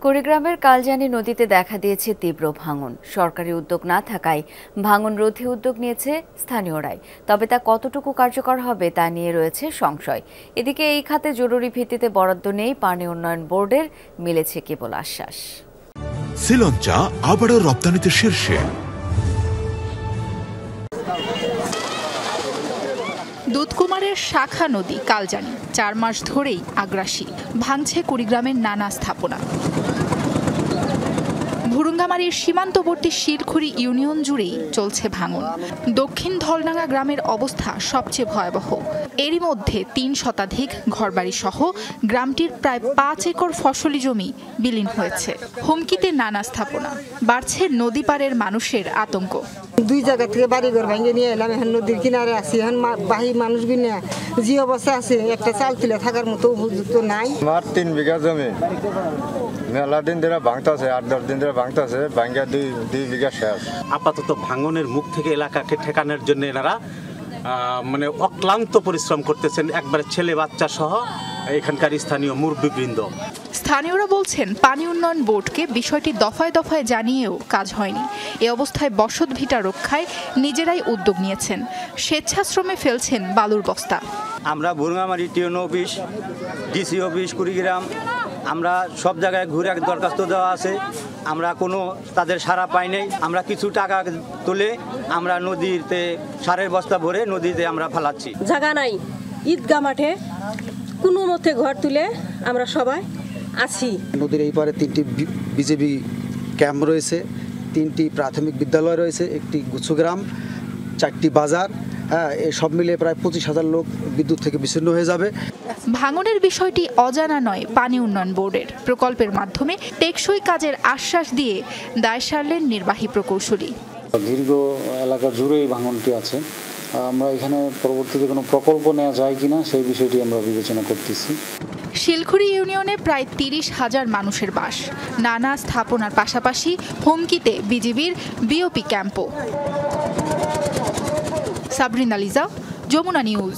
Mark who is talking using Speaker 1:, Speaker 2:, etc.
Speaker 1: কুড়িগ্রামের কালজানি নদীতে দেখা দিয়েছে তীব্র ভাঙন। সরকারি উদ্যোগ না থাকায় ভাঙন রোধে উদ্যোগ নিয়েছে স্থানীয়রাই, তবে তা কতটুকু কার্যকর হবে তা নিয়ে রয়েছে সংশয়। এদিকে এই খাতে জরুরি ভিত্তিতে বরাদ্দ নেই পানি উন্নয়ন বোর্ডের, মিলেছে কেবল আশ্বাস।
Speaker 2: শ্রীলঙ্কা আবারও রপ্তানিতে শীর্ষে।
Speaker 3: দুধকুমারের শাখা নদী কালজানি 4 মাস ধরেই আগ্রাসী, ভাঙছে কুড়িগ্রামের নানা স্থাপনা। ভুরুঙ্গামারীর সীমান্তবর্তী শিলখুড়ি ইউনিয়ন জুড়েই চলছে ভাঙন। দক্ষিণ ধলডাঙ্গা গ্রামের অবস্থা সবচেয়ে ভয়াবহ। এরই মধ্যে 3 শতাধিক ঘরবাড়ি সহ গ্রামটির প্রায় 5 একর ফসলি জমি বিলীন হয়েছে। হুমকিতে নানা স্থাপনা, বাড়ছে নদী পাড়ের মানুষের আতঙ্ক।
Speaker 4: 2 জায়গা থেকে বাড়িঘর ভেঙে নিয়ে এলাম, এখন নদীর কিনারে আছি। এখন বাহি মানুষগুলো যে অবস্থা আছে, একটা চাল তুলে থাকার মতো উপযুক্ত নাই।
Speaker 5: আমার 3 বিঘা জমি মেলা দিন ধরে ভাঙতেছে, 8-10 দিন ধরে ভাঙতেছে, ভাঙ্গা 2 বিঘা শেষ।
Speaker 6: আপাতত ভাঙনের মুখ থেকে এলাকাকে ঠেকানোর জন্য এনারা অক্লান্ত পরিশ্রম করতেছেন, একবারে ছেলে বাচ্চা সহ এখানকার স্থানীয় মুরব্বিবৃন্দ।
Speaker 3: স্থানীয়রা বলছেন, পানি উন্নয়ন বোর্ডকে বিষয়টি দফায় দফায় জানিয়েও কাজ হয়নি। এ অবস্থায় বসত ভিটা রক্ষায় নিজেরাই উদ্যোগ নিয়েছেন, স্বেচ্ছাশ্রমে ফেলছেন বালুর বস্তা।
Speaker 7: আমরা ভুরুঙ্গামারী টিওনো অফিস, ডিসি অফিস কুড়িগ্রাম, আমরা সব জায়গায় ঘুরে দরখাস্ত দেওয়া আছে, আমরা কোনো তাদের সাড়া পাই নাই। আমরা কিছু টাকা তুলে আমরা নদীতে সারের বস্তা ভরে নদীতে আমরা ফেলাচ্ছি।
Speaker 8: জায়গা নাই, ঈদগাহ মাঠে কোনো মতে ঘর তুলে আমরা সবাই আছি।
Speaker 9: নদীর এই পারে 3টি বিজেপি ক্যাম্প রয়েছে, 3টি প্রাথমিক বিদ্যালয় রয়েছে, একটি গুচ্ছগ্রাম, 4টি বাজার। এই সব মিলে প্রায় 25,000 লোক বিদ্যুৎ থেকে বিচ্ছিন্ন হয়ে যাবে।
Speaker 3: ভাঙনের বিষয়টি অজানা নয় পানি উন্নয়ন বোর্ডের। প্রকল্পের মাধ্যমে টেকসই কাজের আশ্বাস দিয়ে দায় সারলেন নির্বাহী প্রকৌশলী।
Speaker 10: দীর্ঘ এলাকা জুড়েই ভাঙনটি আছে। আমরা এখানে পরবর্তীতে কোনো প্রকল্প নেওয়া যায় কিনা সেই বিষয়টি আমরা বিবেচনা করতেছি।
Speaker 3: শিলখুড়ি ইউনিয়নে প্রায় 30,000 মানুষের বাস। নানা স্থাপনার পাশাপাশি হুমকিতে বিজিবির বিওপি ক্যাম্পও। সাবরিনা লিজা, যমুনা নিউজ।